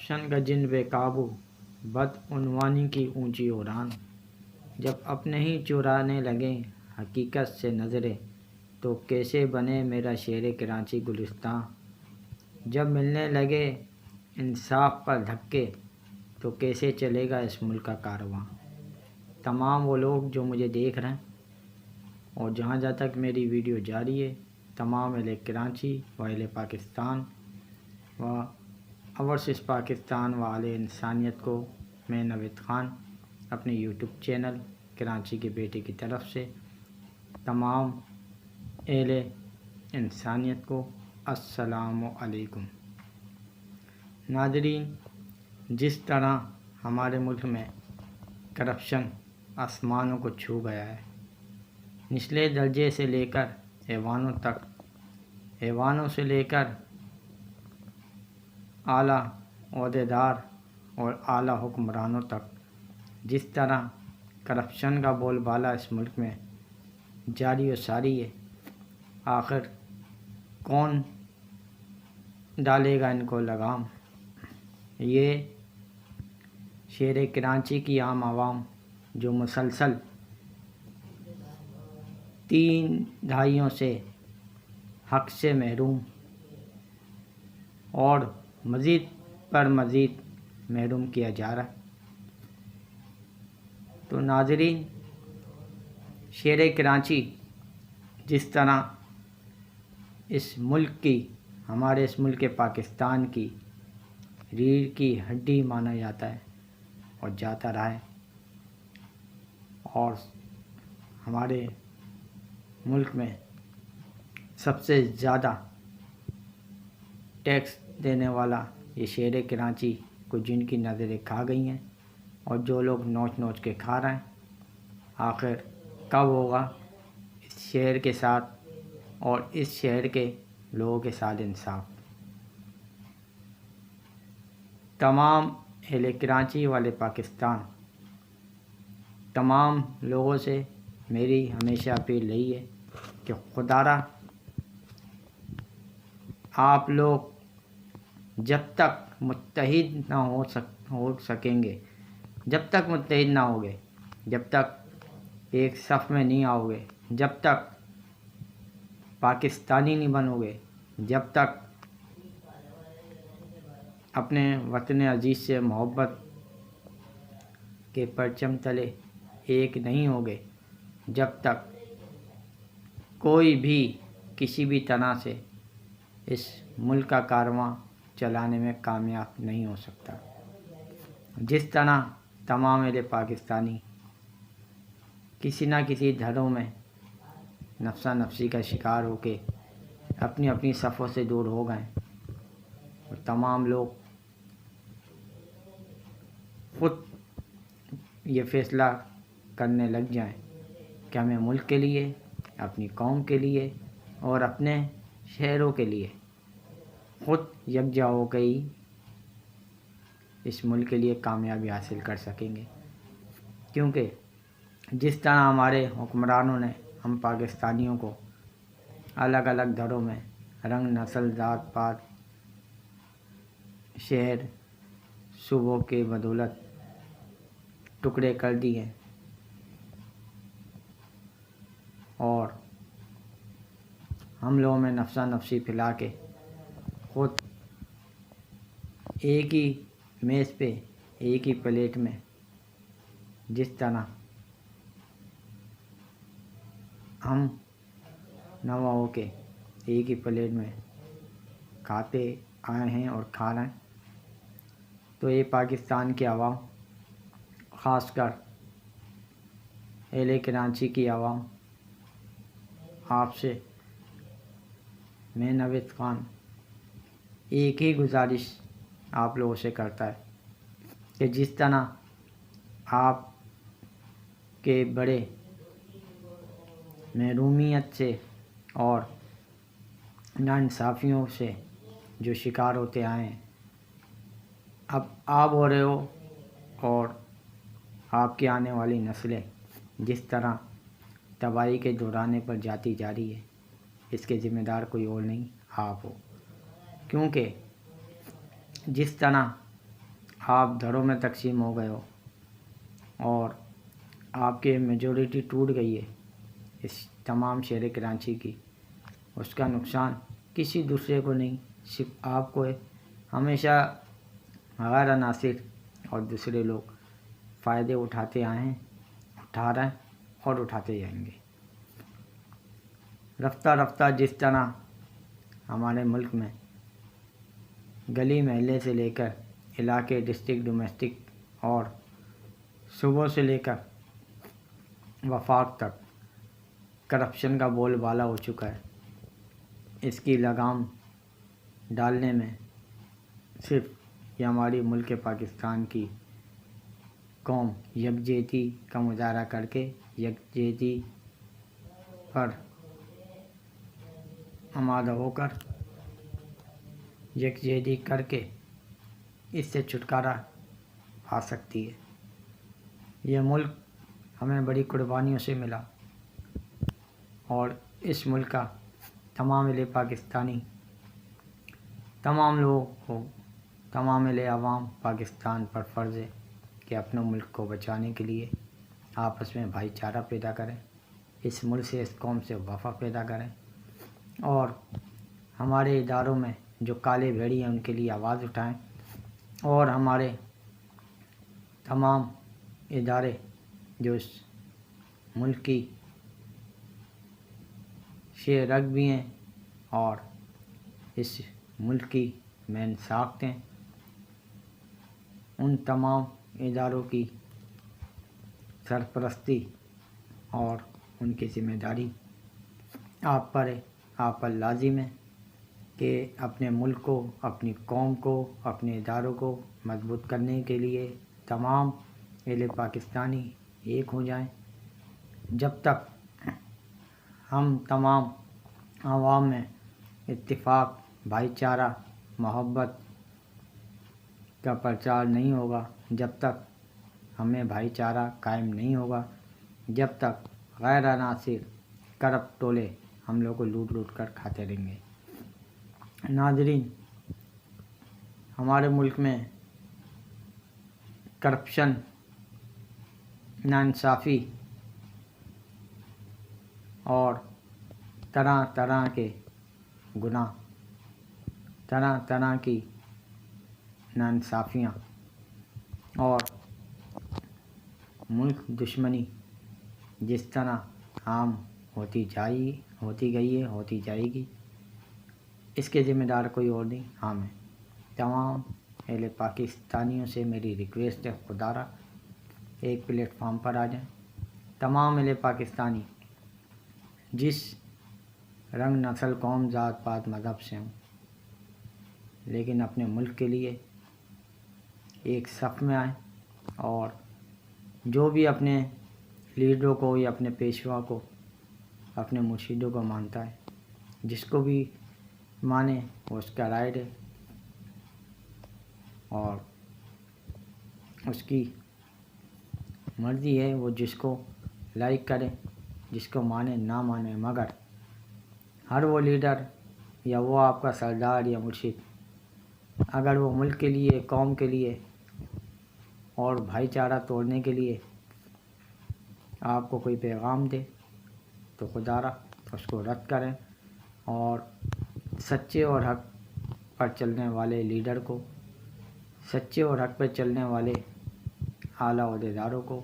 Corruption کا جن بے قابو، بدعنوانی کی اونچی اڑان، جب اپنے ہی چرانے لگیں حقیقت سے نظریں، تو کیسے بنے میرا شہر کراچی گلستاں؟ جب ملنے لگے انصاف پر دھکے، تو کیسے چلے گا اس ملک کا کارواں؟ تمام وہ لوگ جو مجھے دیکھ رہے ہیں اور جہاں تک میری ویڈیو جاری ہے، تمام اہل کراچی و اہل پاکستان و اوورسیز پاکستان و اہل انسانیت کو میں نوید خان اپنے یوٹیوب چینل کراچی کے بیٹے کی طرف سے تمام اہل انسانیت کو السلام علیکم۔ ناظرین، جس طرح ہمارے ملک میں کرپشن آسمانوں کو چھو گیا ہے، نچلے درجے سے لے کر ایوانوں تک، ایوانوں سے لے کر اعلیٰ عہدیدار اور اعلیٰ حکمرانوں تک، جس طرح کرپشن کا بول بالا اس ملک میں جاری و ساری ہے، آخر کون ڈالے گا ان کو لگام؟ یہ شہر کراچی کی عام عوام جو مسلسل 3 دہائیوں سے حق سے محروم اور مزید پر مزید محروم کیا جا رہا ہے۔ تو ناظرین، شہر کراچی جس طرح اس ملک کی، ہمارے اس ملک پاکستان کی ریڑھ کی ہڈی مانا جاتا ہے اور جاتا رہا ہے، اور ہمارے ملک میں سب سے زیادہ ٹیکس دینے والا یہ شہر کراچی کو جن کی نظریں کھا گئی ہیں، اور جو لوگ نوچ نوچ کے کھا رہے ہیں، آخر کب ہوگا اس شہر کے ساتھ اور اس شہر کے لوگوں کے ساتھ انصاف؟ تمام اہل کراچی والے پاکستان، تمام لوگوں سے میری ہمیشہ اپیل رہی ہے کہ خدا را آپ لوگ جب تک متحد نہ ہو سکیں گے، جب تک متحد نہ ہوگے، جب تک ایک صف میں نہیں آؤ گے، جب تک پاکستانی نہیں بنو گے، جب تک اپنے وطن عزیز سے محبت کے پرچم تلے ایک نہیں ہوگے، جب تک کوئی بھی کسی بھی طرح سے اس ملک کا کارواں چلانے میں کامیاب نہیں ہو سکتا۔ جس طرح تمام اہل پاکستانی کسی نہ کسی دھڑوں میں نفسا نفسی کا شکار ہو کے اپنی اپنی صفوں سے دور ہو گئے، اور تمام لوگ خود یہ فیصلہ کرنے لگ جائیں کہ ہمیں ملک کے لیے، اپنی قوم کے لیے اور اپنے شہروں کے لیے خود یکجا ہو کے ہی اس ملک کے لیے کامیابی حاصل کر سکیں گے۔ کیونکہ جس طرح ہمارے حکمرانوں نے ہم پاکستانیوں کو الگ الگ دھڑوں میں رنگ، نسل، ذات پات، شہر، صوبوں کے بدولت ٹکڑے کر دیے، اور ہم لوگوں میں نفسا نفسی پھیلا کے خود ایک ہی میز پہ، ایک ہی پلیٹ میں جس طرح ہم نوا ہو کے ایک ہی پلیٹ میں کھاتے آئے ہیں اور کھا رہے ہیں، تو یہ پاکستان کی عوام، خاص کر اہل کراچی کی عوام، آپ سے میں نوید خان ایک ہی گزارش آپ لوگوں سے کرتا ہے کہ جس طرح آپ کے بڑے محرومیت سے اور ناانصافیوں سے جو شکار ہوتے آئے ہیں، اب آپ ہو رہے ہو، اور آپ کی آنے والی نسلیں جس طرح تباہی کے دورانے پر جاتی جا رہی ہے، اس کے ذمہ دار کوئی اور نہیں، آپ ہو۔ کیونکہ جس طرح آپ دھڑوں میں تقسیم ہو گئے ہو اور آپ کی میجورٹی ٹوٹ گئی ہے اس تمام شہر کراچی کی، اس کا نقصان کسی دوسرے کو نہیں، صرف آپ کو ہے۔ ہمیشہ غیر عناصر اور دوسرے لوگ فائدے اٹھاتے آئے ہیں، اٹھا رہے ہیں اور اٹھاتے جائیں گے۔ رفتہ رفتہ جس طرح ہمارے ملک میں گلی محلے سے لے کر علاقے، ڈسٹرکٹ، ڈومیسٹک اور صوبوں سے لے کر وفاق تک کرپشن کا بول بالا ہو چکا ہے، اس کی لگام ڈالنے میں صرف یہ ہماری ملک پاکستان کی قوم یکجہتی کا مظاہرہ کر کے، یکجہتی پر آمادہ ہو کر، یکجہتی کر کے اس سے چھٹکارا پا سکتی ہے۔ یہ ملک ہمیں بڑی قربانیوں سے ملا اور اس ملک کا تمام اہل پاکستانی، تمام لوگوں کو، تمام اہل عوام پاکستان پر فرض ہے کہ اپنے ملک کو بچانے کے لیے آپس میں بھائی چارہ پیدا کریں، اس ملک سے، اس قوم سے وفا پیدا کریں اور ہمارے اداروں میں جو کالے بھیڑی ہیں ان کے لیے آواز اٹھائیں اور ہمارے تمام ادارے جو اس ملک کی شیر رگ بھی ہیں اور اس ملک کی مین ساخت ہیں، ان تمام اداروں کی سرپرستی اور ان کی ذمہ داری آپ پر ہے، آپ پر لازم ہے کہ اپنے ملک کو، اپنی قوم کو، اپنے اداروں کو مضبوط کرنے کے لیے تمام اہل پاکستانی ایک ہو جائیں۔ جب تک ہم تمام عوام میں اتفاق، بھائی چارہ، محبت کا پرچار نہیں ہوگا، جب تک ہمیں بھائی چارہ قائم نہیں ہوگا، جب تک غیر عناصر، کرپٹ ٹولے ہم لوگ کو لوٹ لوٹ کر کھاتے رہیں گے۔ ناظرین، ہمارے ملک میں کرپشن، ناانصافی اور طرح طرح کے گناہ، طرح طرح کی ناانصافیاں اور ملک دشمنی جس طرح عام ہوتی گئی ہے، ہوتی جائے گی، اس کے ذمہ دار کوئی اور نہیں، ہم ہیں۔ تمام اہل پاکستانیوں سے میری ریکویسٹ ہے، خدا را ایک پلیٹ فارم پر آ جائیں۔ تمام اہل پاکستانی جس رنگ، نسل، قوم، ذات پات، مذہب سے ہوں، لیکن اپنے ملک کے لیے ایک صف میں آئیں اور جو بھی اپنے لیڈروں کو یا اپنے پیشوا کو، اپنے مرشدوں کو مانتا ہے، جس کو بھی مانے وہ اس کا رائٹ ہے اور اس کی مرضی ہے، وہ جس کو لائک کرے، جس کو مانے نہ مانے، مگر ہر وہ لیڈر یا وہ آپ کا سردار یا مرشد اگر وہ ملک کے لیے، قوم کے لیے اور بھائی چارہ توڑنے کے لیے آپ کو کوئی پیغام دے تو خدا را اس کو رد کریں اور سچے اور حق پر چلنے والے لیڈر کو، سچے اور حق پر چلنے والے اعلیٰ عہدیداروں کو،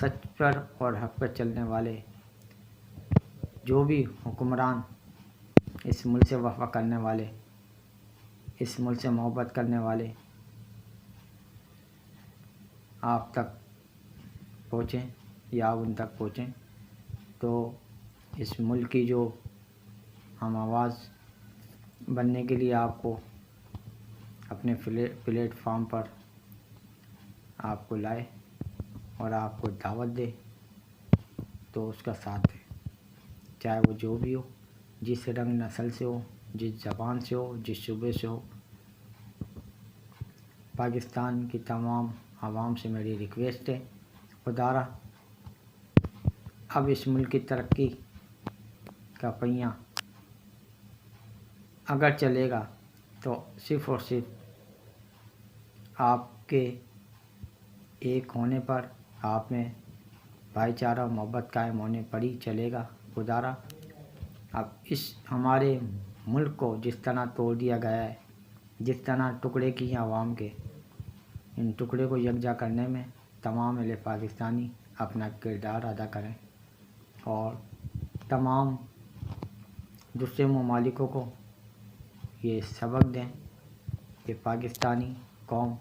سچ پر اور حق پر چلنے والے جو بھی حکمران، اس ملک سے وفا کرنے والے، اس ملک سے محبت کرنے والے آپ تک پہنچیں یا آپ ان تک پہنچیں تو اس ملک کی جو ہم آواز بننے کے لیے آپ کو اپنے پلیٹ فارم پر آپ کو لائے اور آپ کو دعوت دے تو اس کا ساتھ دے، چاہے وہ جو بھی ہو، جس رنگ نسل سے ہو، جس زبان سے ہو، جس صوبے سے ہو۔ پاکستان کی تمام عوام سے میری ریکویسٹ ہے، خدا را اب اس ملک کی ترقی کا پہیہ اگر چلے گا تو صرف اور صرف آپ کے ایک ہونے پر آپ میں بھائی چارہ محبت قائم ہونے پر ہی چلے گا گزارا۔ اب اس ہمارے ملک کو جس طرح توڑ دیا گیا ہے، جس طرح ٹکڑے کیے عوام کے، ان ٹکڑے کو یکجا کرنے میں تمام اہل پاکستانی اپنا کردار ادا کریں اور تمام دوسرے ممالکوں کو یہ سبق دیں کہ پاکستانی قوم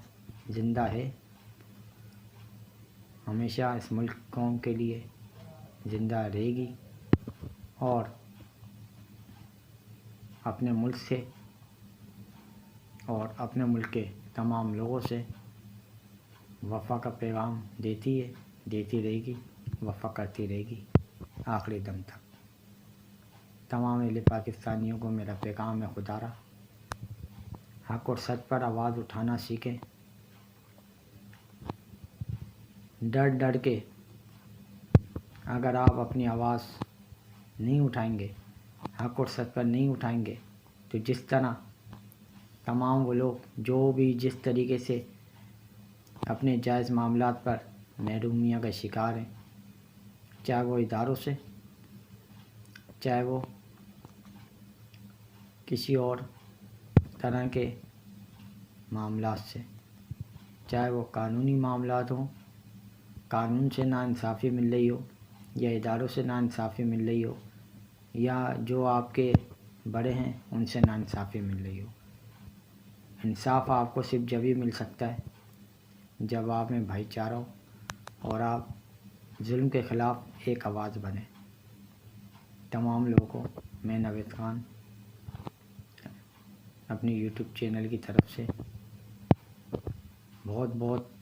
زندہ ہے، ہمیشہ اس ملک قوم کے لیے زندہ رہے گی اور اپنے ملک سے اور اپنے ملک کے تمام لوگوں سے وفا کا پیغام دیتی ہے، دیتی رہے گی، وفا کرتی رہے گی آخری دم تک۔ تمام اہل پاکستانیوں کو میرا پیغام ہے خدا را، حق اور سچ پر آواز اٹھانا سیکھیں۔ ڈر ڈر کے اگر آپ اپنی آواز نہیں اٹھائیں گے، حق اور سچ پر نہیں اٹھائیں گے، تو جس طرح تمام وہ لوگ جو بھی جس طریقے سے اپنے جائز معاملات پر محرومیت کا شکار ہیں، چاہے وہ اداروں سے، چاہے وہ کسی اور طرح کے معاملات سے، چاہے وہ قانونی معاملات ہوں، قانون سے ناانصافی مل رہی ہو یا اداروں سے ناانصافی مل رہی ہو یا جو آپ کے بڑے ہیں ان سے ناانصافی مل رہی ہو، انصاف آپ کو صرف جبھی مل سکتا ہے جب آپ میں بھائی چارہ ہو اور آپ ظلم کے خلاف ایک آواز بنیں۔ تمام لوگوں کو میں نوید خان اپنی یوٹیوب چینل کی طرف سے بہت بہت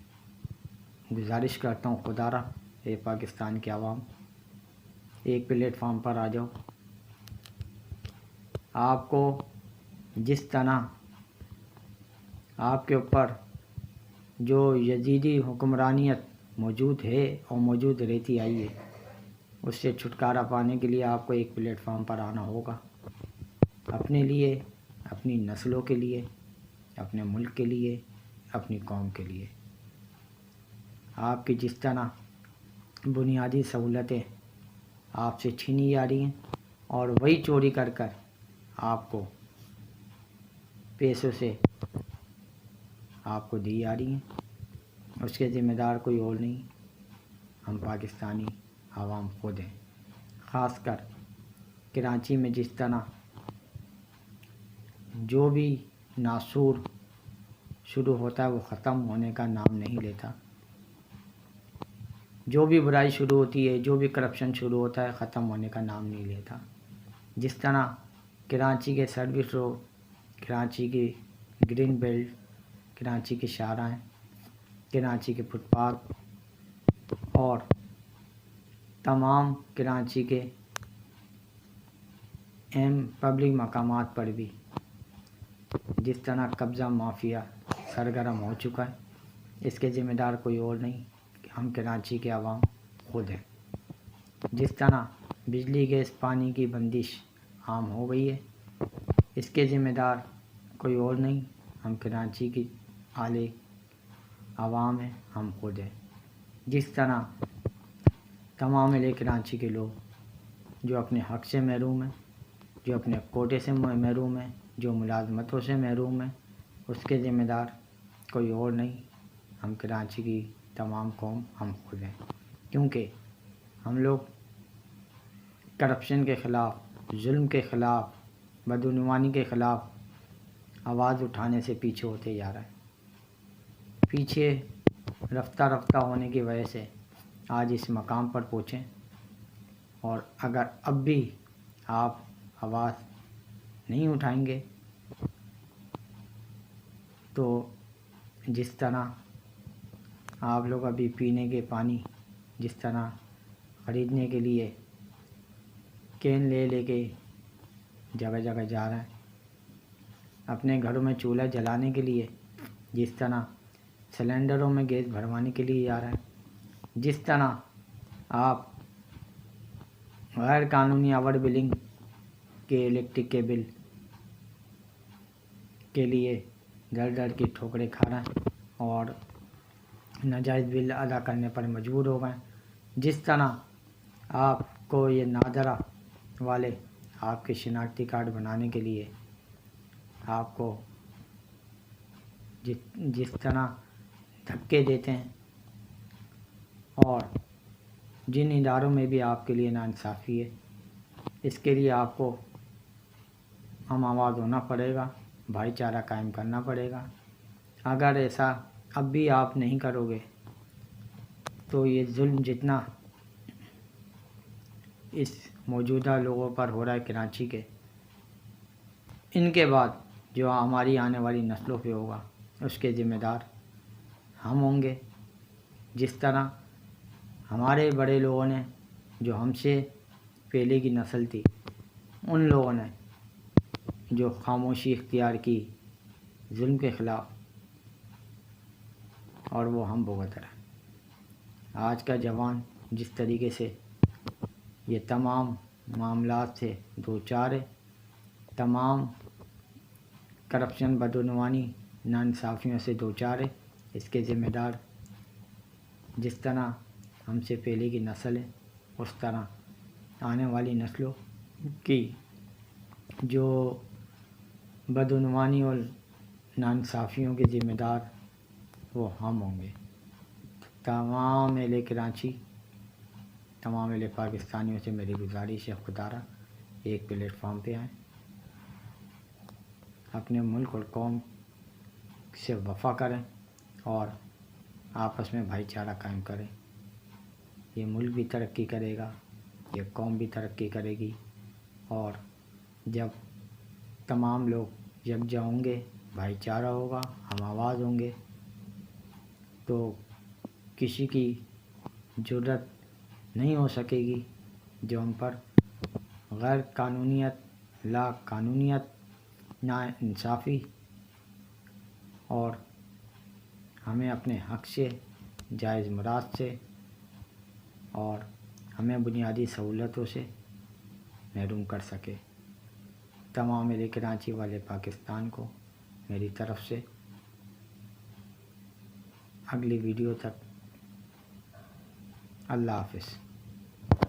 گزارش کرتا ہوں، خدا را اے پاکستان کے عوام ایک پلیٹ فارم پر آ جاؤ۔ آپ کو جس طرح آپ کے اوپر جو یزیدی حکمرانیت موجود ہے اور موجود رہتی آئی ہے، اس سے چھٹکارا پانے کے لیے آپ کو ایک پلیٹ فارم پر آنا ہوگا، اپنے لیے، اپنی نسلوں کے لیے، اپنے ملک کے لیے، اپنی قوم کے لیے۔ آپ کی جس طرح بنیادی سہولتیں آپ سے چھینی جا رہی ہیں اور وہی چوری کر کر آپ کو پیسوں سے آپ کو دی جا رہی ہیں، اس کے ذمہ دار کوئی اور نہیں، ہم پاکستانی عوام خود ہیں۔ خاص کر کراچی میں جس طرح جو بھی ناسور شروع ہوتا ہے وہ ختم ہونے کا نام نہیں لیتا، جو بھی برائی شروع ہوتی ہے، جو بھی کرپشن شروع ہوتا ہے، ختم ہونے کا نام نہیں لیتا۔ جس طرح کراچی کے سروس روڈ، کراچی کی گرین بیلٹ، کراچی کے شاہراہیں، کراچی کے فٹ پاتھ اور تمام کراچی کے اہم پبلک مقامات پر بھی جس طرح قبضہ مافیا سرگرم ہو چکا ہے، اس کے ذمہ دار کوئی اور نہیں، ہم کراچی کے عوام خود ہیں۔ جس طرح بجلی گیس پانی کی بندش عام ہو گئی ہے، اس کے ذمہ دار کوئی اور نہیں، ہم کراچی کی اعلی عوام ہیں، ہم خود ہیں۔ جس طرح تمام اہل کراچی کے لوگ جو اپنے حق سے محروم ہیں، جو اپنے کوٹے سے محروم ہیں، جو ملازمتوں سے محروم ہیں، اس کے ذمہ دار کوئی اور نہیں، ہم کراچی کی تمام قوم، ہم خود ہیں۔ کیونکہ ہم لوگ کرپشن کے خلاف، ظلم کے خلاف، بدعنوانی کے خلاف آواز اٹھانے سے پیچھے ہوتے جا رہے ہیں، پیچھے رفتہ رفتہ ہونے کی وجہ سے آج اس مقام پر پہنچیں۔ اور اگر اب بھی آپ آواز نہیں اٹھائیں گے تو جس طرح آپ لوگ ابھی پینے کے پانی جس طرح خریدنے کے لیے کین لے لے کے جگہ جگہ جا رہے ہیں، اپنے گھروں میں چولہا جلانے کے لیے جس طرح سلنڈروں میں گیس بھروانے کے لیے جا رہے ہیں، جس طرح آپ غیر قانونی اوور بلنگ کے الیکٹرک کے بل کے لیے ڈر ڈر کی ٹھوکریں کھا رہے ہیں، اور ناجائز بل ادا کرنے پر مجبور ہو گئے۔ جس طرح آپ کو یہ نادرا والے آپ کے شناختی کارڈ بنانے کے لیے آپ کو جس طرح دھکے دیتے ہیں، اور جن اداروں میں بھی آپ کے لیے ناانصافی ہے، اس کے لیے آپ کو ہم آواز ہونا پڑے گا، بھائی چارہ قائم کرنا پڑے گا۔ اگر ایسا اب بھی آپ نہیں کرو گے تو یہ ظلم جتنا اس موجودہ لوگوں پر ہو رہا ہے کراچی کے، ان کے بعد جو ہماری آنے والی نسلوں پہ ہوگا اس کے ذمہ دار ہم ہوں گے۔ جس طرح ہمارے بڑے لوگوں نے، جو ہم سے پہلے کی نسل تھی، ان لوگوں نے جو خاموشی اختیار کی ظلم کے خلاف، اور وہ ہم بھگت رہے۔ آج کا جوان جس طریقے سے یہ تمام معاملات سے دوچار ہے، تمام کرپشن، بدعنوانی، ناانصافیوں سے دوچار ہے، اس کے ذمہ دار جس طرح ہم سے پہلے کی نسل ہے، اس طرح آنے والی نسلوں کی جو بدعنوانی اور ناانصافیوں کے ذمہ دار وہ ہم ہوں گے۔ تمام اہل کراچی، تمام اہل پاکستانیوں سے میری گزارش ہے، خدارہ ایک پلیٹ فارم پہ آئیں، اپنے ملک اور قوم سے وفا کریں اور آپس میں بھائی چارہ قائم کریں۔ یہ ملک بھی ترقی کرے گا، یہ قوم بھی ترقی کرے گی، اور جب تمام لوگ یکجا ہوں گے، بھائی چارہ ہوگا، ہم آواز ہوں گے، تو کسی کی جرات نہیں ہو سکے گی جو ہم پر غیر قانونیت، لا قانونیت، ناانصافی اور ہمیں اپنے حق سے، جائز مراد سے اور ہمیں بنیادی سہولتوں سے محروم کر سکے۔ تمام اہل کراچی والے پاکستان کو میری طرف سے اگلی ویڈیو تک اللہ حافظ۔